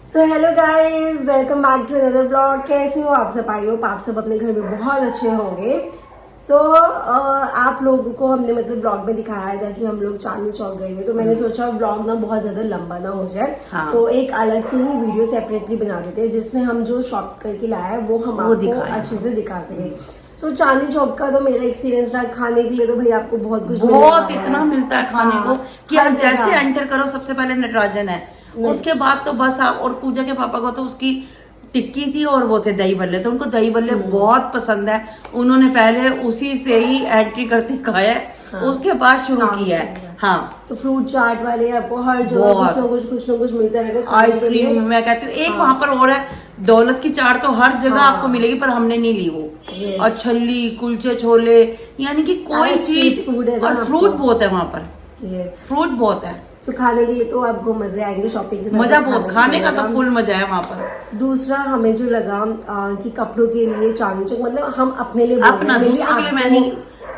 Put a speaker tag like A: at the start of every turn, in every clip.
A: So hello guys, welcome back to another blog. कैसे हो आप सब? आई होप आप सब अपने घर में बहुत अच्छे होंगे। आप लोगों को हमने मतलब ब्लॉग में दिखाया था कि हम लोग चांदनी चौक गए थे, तो मैंने सोचा ब्लॉग ना बहुत ज्यादा लंबा ना हो जाए।
B: हाँ।
A: तो एक अलग से ही वीडियो सेपरेटली बना देते हैं जिसमें हम जो शॉप करके लाया है वो हम आपको अच्छे से दिखा सके। चांदनी चौक का तो मेरा एक्सपीरियंस रहा। खाने के लिए तो भाई आपको बहुत कुछ
B: बहुत इतना मिलता है खाने
A: हाँ,
B: को कि
A: हर
B: आप जैसे
A: जगह।
B: एंटर करो सबसे पहले नटराजन है, उसके बाद तो बस आप। और पूजा के पापा को तो उसकी टिक्की थी और वो थे दही बल्ले, तो उनको दही बल्ले बहुत पसंद है। उन्होंने पहले उसी से ही एंट्री करते खाया है,
A: हाँ,
B: उसके बाद शुरू किया है। हाँ,
A: तो फ्रूट चाट वाले आपको हर जगह कुछ ना कुछ मिलता रहेगा।
B: आइसक्रीम मैं कहती हूँ एक वहां पर और है, दौलत की चाट तो हर जगह आपको मिलेगी, पर हमने नहीं ली वो। और छल्ली, कुलचे छोले, यानी कि कोई चीज।
A: फूड है
B: और फ्रूट बहुत है वहां पर, फ्रूट बहुत है।
A: खाने के लिए तो आपको मजे आएंगे। शॉपिंग के साथ
B: मजा बहुत, खाने का तो फुल मजा है वहाँ पर।
A: दूसरा हमें जो लगा कि कपड़ों के लिए चांदनी चौक, मतलब हम अपने लिए
B: अपना दूसरों के लिए मैं नहीं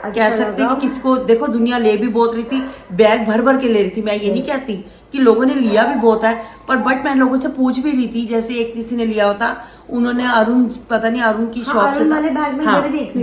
B: कह सकती कि किसको। देखो दुनिया ले भी बहुत रही थी, बैग भर भर के ले रही थी। मैं ये नहीं कहती कि लोगों ने लिया भी बहुत है, पर बट मैं लोगों से पूछ भी रही थी। जैसे एक किसी ने लिया होता, उन्होंने अरुण, पता नहीं अरुण की शॉप से था,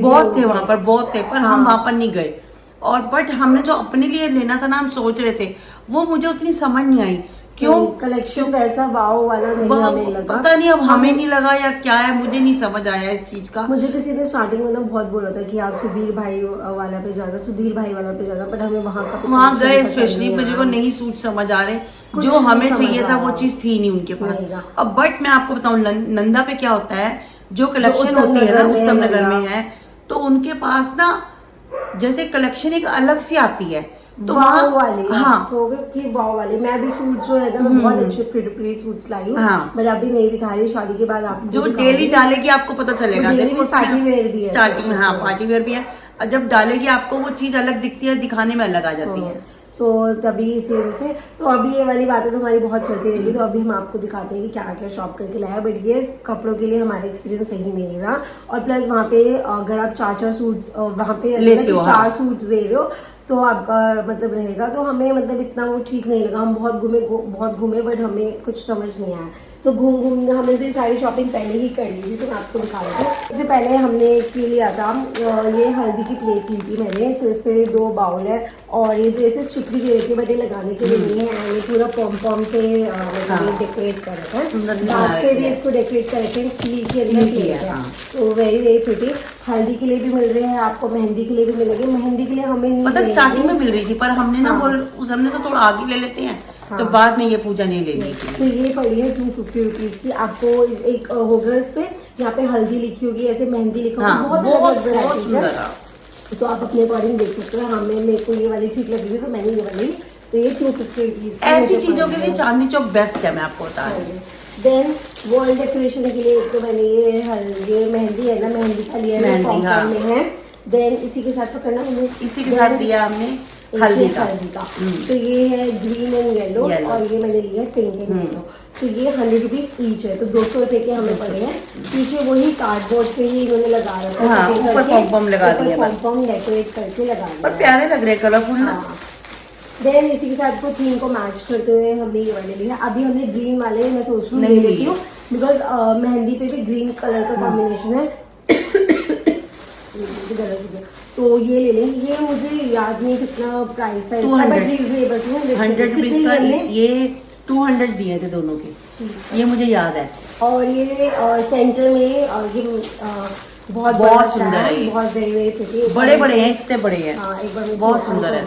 B: बहुत थे वहां पर, बहुत थे, पर हम वहां पर नहीं गए। और बट हमने जो अपने लिए लेना था ना, हम सोच रहे थे, वो मुझे उतनी समझ नहीं आई। क्यों
A: कलेक्शन वैसा वाव वाला नहीं हमें लगा,
B: पता नहीं अब हमें नहीं लगा या क्या है, मुझे नहीं समझ आया इस चीज का।
A: मुझे किसी ने स्टार्टिंग में ना बहुत बोला था कि आप सुधीर भाई वाला पे ज्यादा, सुधीर भाई वाला पे ज्यादा, बट हमें वहाँ
B: गए स्पेशली मेरे को नहीं सूट समझ आ रहे। जो हमें चाहिए था वो चीज थी नहीं उनके पास। अब बट मैं आपको बताऊं, नंदा पे क्या होता है, जो कलेक्शन होती है ना उत्तम नगर में है, तो उनके पास ना जैसे कलेक्शन एक अलग सी आती है, तो
A: वाव वाले।
B: हाँ
A: कि वाव वाले। मैं भी सूट जो है ना, मैं बहुत अच्छे प्रिटी सूट्स लाई हूँ।
B: हाँ,
A: बट अभी नहीं दिखा रही, शादी के बाद आपको
B: जो डेली डालेगी आपको पता चलेगा।
A: देखो पार्टी वेयर भी है
B: स्टार्टिंग में, हाँ पार्टी वेयर भी है, और जब डालेगी आपको वो चीज अलग दिखती है, दिखाने में अलग आ जाती है।
A: तभी इसी वजह से अभी ये वाली बातें तो हमारी बहुत चलती रहेगी। तो अभी हम आपको दिखाते हैं कि क्या क्या शॉप करके लाया। बट ये कपड़ों के लिए हमारा एक्सपीरियंस सही नहीं रहा। और प्लस वहाँ पे अगर आप चार सूट्स वहाँ पे लेते हो, 4 सूट्स दे रहे हो, तो आपका मतलब रहेगा। तो हमें मतलब इतना वो ठीक नहीं लगा। हम बहुत घूमे बट हमें कुछ समझ नहीं आया। घूम हमने तो ये सारी शॉपिंग पहले ही कर ली थी, तो मैं आपको दिखा रही हूँ। इससे पहले हमने एक लिया था, ये हल्दी की प्लेट ली थी मैंने। इस पे 2 बाउल है, और ये जैसे चिकनी की रहती है, बट ये लगाने के लिए नहीं है। ये पूरा पॉम से डेकोरेट कर रखा है, बात के भी इसको डेकोरेट कर रखे हैं। स्टील के लिए प्लेट है, तो वेरी वेरी प्रिटी। हल्दी के लिए भी मिल रहे हैं आपको, मेहंदी के लिए भी मिलेंगे। मेहंदी के लिए हमें नहीं
B: पता स्टार्टिंग में मिल रही थी, पर हमने ना हमने तो थोड़ा आगे ले लेते हैं, तो बाद में ये पूजा नहीं लेनी थी।
A: तो ये पड़ी है 250 रुपीज की। आपको एक होगा इस पे, यहाँ पे हल्दी लिखी होगी, ऐसे मेहंदी लिखा होगा, बहुत अलग वैरायटी है। तो आप अपने अकॉर्डिंग देख सकते हो। मेरे को ये वाली ठीक लगी थी, तो मैंने ये वाली। तो ये 250 रुपीज।
B: ऐसी चीजों के लिए चांदनी चौक बेस्ट है, मैं आपको बता रही हूँ।
A: देन वॉल डेकोरेशन के लिए एक तो मैंने ये मेहंदी है ना, मेहंदी का लिया है। देन इसी के साथ पकड़ना,
B: इसी के साथ दिया हमने हल्दी का।
A: तो ये है ग्रीन एंड येलो, और ये मैंने लिया है पिंक एंड येलो। तो ये 100 रुपीज ईच है, तो 200 रुपए के हमें पड़े हैं। पीछे वही कार्डबोर्ड पे ही इन्होंने लगा रखा है,
B: पॉम लगा दिया,
A: पॉम डेकोरेट करके लगा दिया,
B: पर प्यारे लग रहे कलरफुल ना।
A: देन इसी के साथ को थीम को मैच करते हुए हमने ये वाले लिए। अभी हमने ग्रीन वाले, मैं सोच रही हूँ ले लेती हूँ, बिकॉज मेहंदी पे भी ग्रीन कलर का कॉम्बिनेशन है। तो ये ले लेंगे। ये मुझे याद नहीं कितना प्राइस था,
B: 100 रुपीज का। ये 200 दिए थे दोनों के, ये मुझे याद है। और
A: ये सेंटर में ये बहुत सुंदर है, बहुत वेरी वेरी प्रिटी।
B: बड़े बड़े हैं, इतने बड़े हैं।
A: हाँ, एक बार
B: बहुत सुंदर है।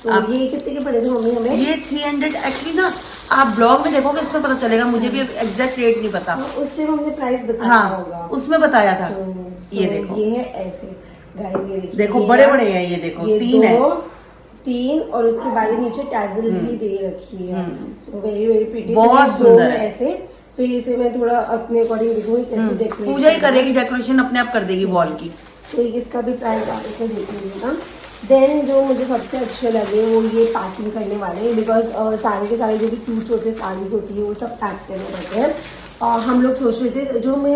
A: तो ये कितने के पड़े थे मम्मी हमें?
B: ये 300 एक्चुअली ना, आप ब्लॉग में देखोगे इसमें पता चलेगा, मुझे भी एग्जैक्ट रेट नहीं पता।
A: उस टाइम हमने प्राइस बताया होगा,
B: उसमें बताया था। ये देखो,
A: ये है ऐसे गाइस, ये
B: देखो बड़े बड़े हैं। ये देखो, ये 3 है,
A: 3, और उसके बाद नीचे टैजल भी दे रखी है। सो वेरी वेरी प्रिटी,
B: बहुत सुंदर है
A: ऐसे। सो इसे मैं थोड़ा अपने अकॉर्डिंग देखूंगी कैसे डेकोरेट।
B: पूजा ही करेगी, डेकोरेशन अपने आप कर देगी वॉल की।
A: तो इसका भी प्राइस आपको देख लीजिएगा। देन जो मुझे सबसे अच्छे लगे वो ये पैकिंग करने वाले हैं, बिकॉज सारे के सारे जो भी सूट्स होते हैं, साड़ीज होती है, वो सब पैक करने पड़ते हैं। हम लोग सोच रहे थे,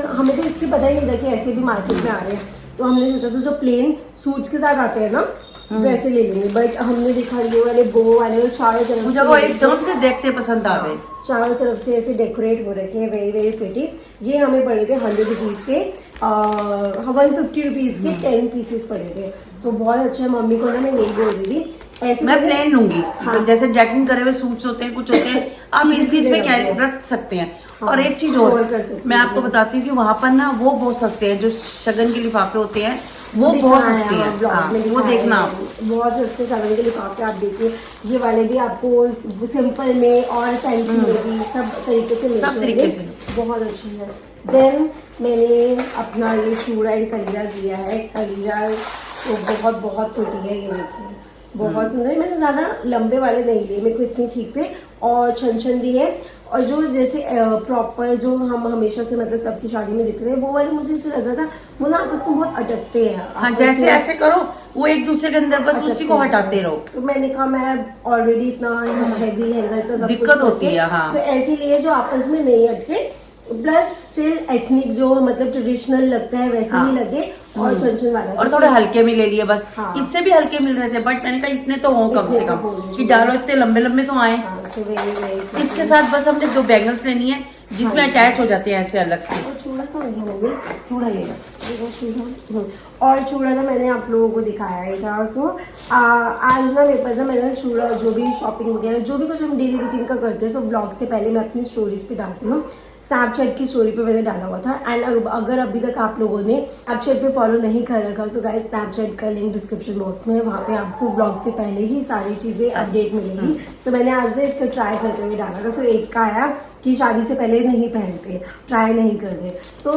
A: हमें तो इसकी पता ही नहीं था कि ऐसे भी मार्केट में आ रहे हैं। तो हमने सोचा था जो प्लेन सूट्स के साथ आते हैं ना वैसे ले लेंगे, बट हमने देखा ये वाले बो वाले और चारों तरफ
B: मुझे वो एकदम से देखते पसंद आ गए।
A: चारों तरफ से ऐसे डेकोरेट हो रखे हैं, वेरी वेरी प्रिटी। ये हमें पड़े थे 100 रुपीज़ के, 150 रुपीज़ के 10 पीसेस पड़े थे। सो बहुत अच्छा है। मम्मी को ना मैं यही बोल रही थी, ऐसे
B: मैं प्लेन लूंगी।
A: हाँ।
B: तो जैसे जैकिंग करे हुए सूट्स होते हैं, कुछ होते हैं, आप
A: सीधे
B: इस
A: सीधे
B: में कैरी
A: रखो।
B: रख सकते हैं।
A: हाँ,
B: और एक चीज
A: store
B: और
A: कर सकते
B: मैं
A: हैं।
B: आपको बताती हूँ कि वहां पर ना वो बहुत सस्ते हैं, जो शगन के लिफाफे होते हैं वो
A: दिखा
B: बहुत
A: है,
B: सस्ते
A: हाँ,
B: हैं।
A: ब्लॉग
B: हाँ,
A: में
B: वो
A: दिखा
B: देखना
A: है।
B: आप।
A: बहुत सस्ते सामान के लिफाफे आप देखिए, ये वाले भी आपको सिंपल में और फैंसी में भी सब तरीके से मिल
B: सब
A: जाएंगे।
B: तरीके से।
A: बहुत अच्छे हैं। देन मैंने अपना ये चूड़ा एंड कलीरा लिया है। कलीरा तो बहुत बहुत छोटी है, ये देखिए बहुत सुंदर है। मैंने ज़्यादा लंबे वाले नहीं लिए, मेरे को इतनी ठीक थे और छन दी है। और जो जैसे प्रॉपर जो हम हमेशा से मतलब सबकी शादी में दिख रहे हैं वो वाले मुझे ऐसे लग रहा था वो ना आपस में बहुत अटकते हैं।
B: हाँ,
A: आपस
B: जैसे
A: में
B: ऐसे करो वो एक दूसरे के अंदर बस उसी को हटाते रहो।
A: तो मैंने कहा मैं ऑलरेडी इतना हैवी लहंगा इतना सब
B: दिक्कत
A: कुछ
B: होती
A: करके,
B: है, हाँ।
A: तो ऐसे लिए जो आपस में नहीं अटके, प्लस स्टिल एथनिक जो मतलब ट्रेडिशनल लगता है वैसे ही लगे और छन वाला।
B: और थोड़े हल्के में ले लिए बस।
A: हाँ।
B: इससे भी हल्के मिल रहे थे, बट मैंने कहा इतने तो हों कम
A: इतने
B: से
A: तो
B: कम
A: हों।
B: कि डालो इतने लंबे लंबे तो आए।
A: हाँ, so very, very pretty।
B: इसके साथ बस हमने 2 बैंगल्स लेनी है जिसमें अटैच हो जाते हैं ऐसे अलग से।
A: और चूड़ा कहाँ गया मम्मी?
B: चूड़ा ये
A: देखो चूड़ा। और चूड़ा ना मैंने आप लोगों को दिखाया ही था। सो आज ना मेरे पास ना मैंने चूड़ा जो भी शॉपिंग वगैरह जो भी कुछ हम डेली रूटीन का करते हैं, सो ब्लॉग से पहले मैं अपनी स्टोरीज पे डालती हूँ। स्नैपचैट की स्टोरी पे मैंने डाला हुआ था। एंड अगर अभी तक आप लोगों ने स्नैपचैट पे फॉलो नहीं कर रखा, सो गाइस स्नैपचैट का लिंक डिस्क्रिप्शन बॉक्स में है, वहाँ पे आपको व्लॉग से पहले ही सारी चीज़ें अपडेट मिलेगी। सो मैंने आज ना इसको ट्राई करते हुए डाला था। तो एक का आया कि शादी से पहले नहीं पहनते, ट्राई नहीं करते। सो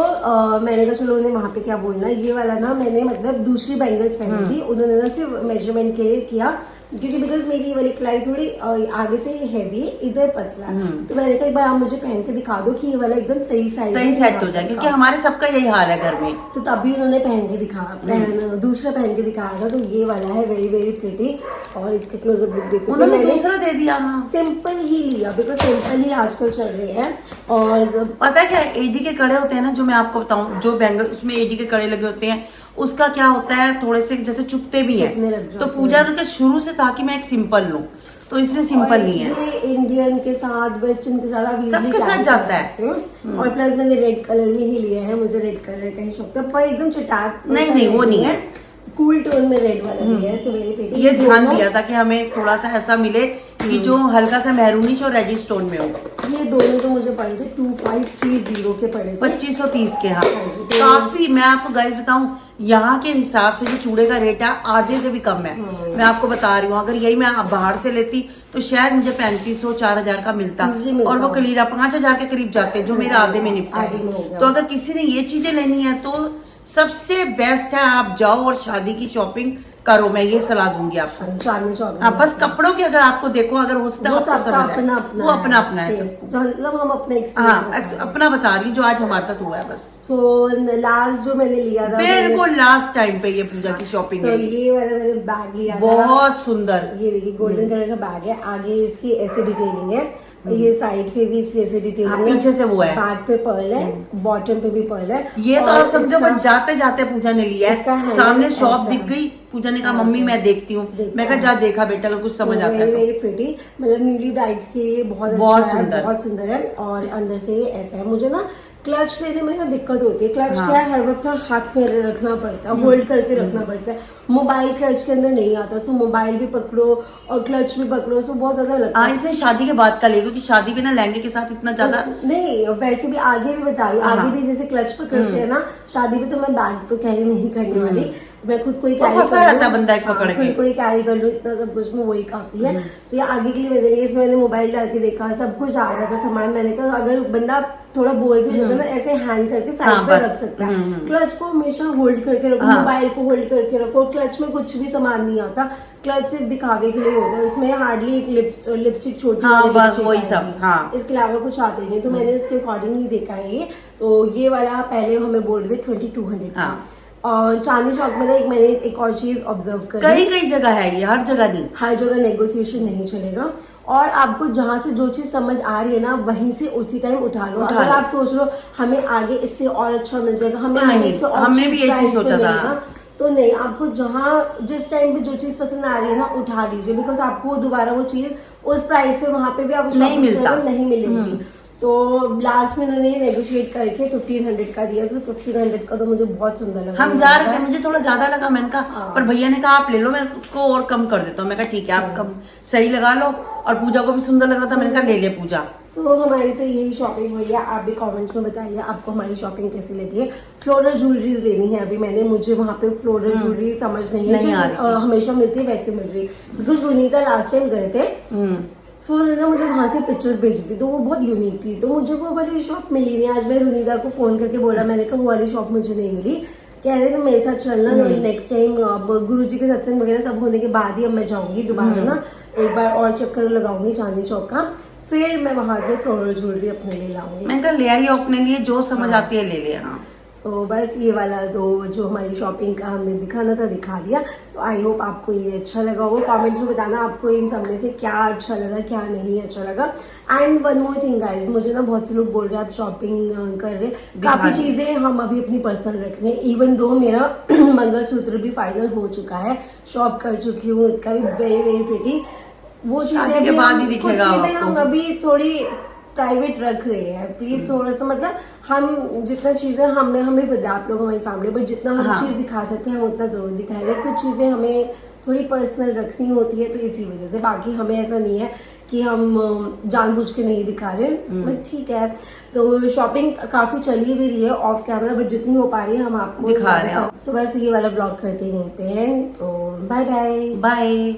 A: मैंने कहा चलो उन्हें वहाँ पे क्या बोलना। ये वाला ना मैंने मतलब दूसरी बैंगल्स पहनी थी, उन्होंने ना सिर्फ मेजरमेंट के लिए किया क्योंकि बिकॉज मेरी ये वाली कलाई थोड़ी आगे से हैवी है, इधर पतला है। तो मैंने कहा एक बार आप मुझे पहन के दिखा दो कि ये वाला एकदम सही साइज
B: सही सेट हो जाए, क्योंकि हमारे सबका यही हाल है घर में।
A: तो तभी उन्होंने पहन के दूसरा पहन के दिखाया था। तो ये वाला है वेरी वेरी प्रिटी। और इसके क्लोजअप लुक देख सकते
B: उन्होंने
A: हैं।
B: दूसरा दे दिया। हाँ,
A: सिंपल ही लिया बिकॉज सिंपल ही आजकल चल रहे हैं। और
B: पता है क्या, एडी के कड़े होते हैं ना, जो मैं आपको बताऊं, जो बैंगल उसमें एडी के कड़े लगे होते हैं, उसका क्या होता है थोड़े से जैसे चुपते भी
A: चुभने लग
B: हैं।
A: जाते
B: तो
A: हैं।
B: पूजा के शुरू से था कि मैं एक सिंपल लूं, तो इसलिए सिंपल नहीं है।
A: ये इंडियन के साथ वेस्टर्न के साथ आप
B: सबके
A: easily
B: साथ
A: carry
B: जाता
A: कर
B: है।
A: सकते हो। और प्लस मैंने रेड कलर में ही लिया है, मुझे रेड कलर का ही शौक था, पर एकदम चटाक
B: नहीं, वो नहीं है।
A: कूल टोन में रेड वाला लिया है। So very pretty.
B: ये ध्यान दिया था कि हमें थोड़ा सा ऐसा मिले कि जो हल्का सा मैरूनिश और रेडिश टोन में हो।
A: ये दोनों जो मुझे पड़े थे 2530 के पड़े थे,
B: 2530 के। हाँ,
A: हाँ जी, तो-
B: काफी। मैं आपको गाइस बताऊं, यहाँ के हिसाब से जो चूड़े का रेट है आधे से भी कम है। मैं आपको बता रही हूँ, अगर यही मैं बाहर से लेती तो शायद मुझे 3500-4000 का मिलता,
A: Easily मिलता।
B: और वो कलीरा 5000 के करीब जाते, जो मेरे आधे में निपटा
A: आधे में हो गया।
B: है। तो अगर किसी ने ये चीजें लेनी है तो सबसे बेस्ट है आप जाओ और शादी की शॉपिंग करो, मैं ये सलाह दूंगी आपको।
A: चांदनी चौक
B: आप बस कपड़ों की अगर आपको देखो, अगर हो सकता है
A: वो
B: आपको
A: सबका
B: समझ आए,
A: अपना अपना
B: वो अपना अपना है
A: taste।
B: सबको।
A: मतलब हम अपना
B: हाँ,
A: एक्सपीरियंस।
B: अपना बता रही हूँ जो आज हमारे साथ हुआ है बस।
A: सो लास्ट जो मैंने लिया था
B: बिल्कुल लास्ट टाइम पे ये पूजा की शॉपिंग है।
A: ये वाला मैंने बैग लिया था।
B: बहुत सुंदर।
A: ये देखिए गोल्डन कलर का बैग है, आगे इसकी ऐसे डिटेलिंग है, ये साइड पे भी इसकी ऐसे डिटेलिंग
B: हाँ,
A: है,
B: पीछे से वो है।
A: बैक पे पर्ल है, बॉटम पे भी पर्ल है।
B: ये तो
A: और
B: आप समझो
A: इसका-
B: बस जाते जाते पूजा ने लिया
A: इसका
B: है,
A: handle
B: सामने शॉप
A: ऐसा
B: दिख
A: है।
B: गई, पूजा ने कहा मम्मी मैं देखती हूँ।
A: देखता
B: मैं कहा जा देखा बेटा, अगर कुछ समझ आता है
A: वेरी
B: तो।
A: Very pretty. मतलब न्यूली ब्राइड्स के लिए बहुत
B: बहुत
A: अच्छा है,
B: सुंदर।
A: बहुत सुंदर है। और अंदर से ये ऐसा है। मुझे ना क्लच लेने में ना दिक्कत होती है। क्लच
B: हाँ।
A: क्या है, हर वक्त ना हाथ में रखना पड़ता है, होल्ड करके रखना पड़ता है। मोबाइल क्लच के अंदर नहीं आता, सो मोबाइल भी पकड़ो और क्लच भी पकड़ो, सो बहुत ज्यादा लगता है।
B: इसने शादी के बाद का ले, क्योंकि शादी में ना लहंगे के साथ इतना ज्यादा
A: नहीं, वैसे भी आगे भी बता रही हूँ, आगे भी जैसे क्लच पकड़ते हैं ना, शादी में तो मैं बैग तो कैरी नहीं करने वाली, मैं खुद को ही कैरी
B: फंसा रहता है बंदा एक पकड़ के।
A: खुद को ही कैरी कर लूँ, इतना सब कुछ में वही काफी है। सो ये आगे के लिए मैंने लिए, इसमें मैंने मोबाइल डाल के देखा, सब कुछ आ रहा था सामान। मैंने कहा अगर बंदा थोड़ा बोर भी हो जाता है ना, ऐसे हैंड करके साइड
B: हाँ,
A: पे
B: बस।
A: रख सकता है। क्लच को हमेशा होल्ड करके रखो, मोबाइल को होल्ड करके रखो। क्लच में कुछ भी सामान नहीं आता, क्लच सिर्फ दिखावे के लिए होता है, उसमें हार्डली एक लिपस्टिक छोटी
B: हाँ,
A: वाली
B: बस
A: लिपस्टिक
B: वही
A: आएगी।
B: सब, हाँ।
A: इसके अलावा कुछ आते नहीं, तो मैंने उसके अकॉर्डिंग ही देखा है ये। तो ये वाला पहले हमें बोल रहे थे 2200 का।
B: हाँ।
A: चांदनी चौक में ना मैंने एक और चीज ऑब्जर्व करी,
B: कई कई जगह है ये, हर जगह नहीं।
A: हर जगह नेगोशिएशन नहीं चलेगा, और आपको जहां से जो चीज समझ आ रही है ना वहीं से उसी टाइम उठा लो। अगर आप सोच लो हमें आगे इससे और अच्छा मिल जाएगा, हमें आगे इससे और
B: हमने
A: cheap
B: भी ये चीज
A: price पे
B: सोचा था।
A: मिलेगा, तो नहीं, आपको जहां जिस टाइम पे जो चीज पसंद आ रही है ना उठा लीजिए, बिकॉज आपको दोबारा वो चीज उस प्राइस पे वहां पे भी आप
B: नहीं मिलता,
A: नहीं मिलेगी। सो लास्ट में उन्होंने नेगोशिएट करके 1500 का दिया, तो 1500 का तो मुझे बहुत सुंदर लगा।
B: हम जा रहे थे, मुझे थोड़ा ज्यादा लगा, मैंने कहा पर भैया ने कहा आप ले लो, मैं उसको और कम कर देता हूँ। मैं कहा ठीक है, आप कम सही लगा लो, और पूजा को भी सुंदर लग रहा था, मैंने कहा ले ले पूजा।
A: सो हमारी तो यही शॉपिंग हुई है। आप भी कमेंट्स में बताइए आपको हमारी शॉपिंग कैसी लगी है। फ्लोरल ज्वेलरीज लेनी है अभी मैंने, मुझे वहाँ पे फ्लोरल ज्वेलरी समझ नहीं है,
B: नहीं आ
A: जो
B: रही।
A: हमेशा मिलती है वैसे मिल रही, बिकॉज रुनीता लास्ट टाइम गए थे, सो उन्होंने मुझे वहाँ से पिक्चर्स भेजी थी, तो वो बहुत यूनिक थी, तो मुझे वो वाली शॉप मिली नहीं। आज मैं रुनीता को फोन करके बोला, मैंने कहा वो वाली शॉप मुझे नहीं मिली, कह रहे थे मेरे साथ चलना, नेक्स्ट टाइम अब गुरुजी के सत्संग वगैरह सब होने के बाद ही अब मैं जाऊंगी दोबारा ना, एक बार और चक्कर लगाऊंगी चांदनी चौक का, फिर मैं वहां से फ्लोरल ज्वेलरी अपने लिए लाऊंगी।
B: मैंने कहा ले आई अपने लिए, जो समझ आती है ले ले। हाँ,
A: सो बस ये वाला दो जो हमारी शॉपिंग का हमने दिखाना था दिखा दिया। सो आई होप आपको ये अच्छा लगा होगा, कमेंट्स में बताना आपको इन सब में से क्या अच्छा लगा क्या नहीं अच्छा लगा। And one more thing guys, मुझे ना बहुत से लोग बोल रहे हैं आप शॉपिंग कर रहे हैं, काफी चीजें हम अभी अपनी पर्सनल रख रहे हैं, इवन दो मेरा मंगलसूत्र भी फाइनल हो चुका है, शॉप कर चुकी हूँ, इसका भी वेरी वेरी प्रिटी। वो चीजें
B: के बाद ही
A: कुछ
B: दिखेगा
A: चीजें हम
B: आपको।
A: अभी थोड़ी प्राइवेट रख रहे हैं, प्लीज थोड़ा सा, मतलब हम जितना चीजें हमें पता आप लोग हमारी फैमिली, बट जितना हम चीज दिखा सकते हैं हम उतना जरूर दिखाएंगे। कुछ चीजें हमें थोड़ी पर्सनल रखनी होती है, तो इसी वजह से, बाकी हमें ऐसा नहीं है कि हम जानबूझ के नहीं दिखा रहे, बट ठीक है। तो शॉपिंग काफी चली भी रही है ऑफ कैमरा, बट जितनी हो पा रही है हम आपको
B: दिखा रहे हैं।
A: सो बस ये वाला व्लॉग करते हैं यहीं पे, तो बाय बाय।
B: बाय।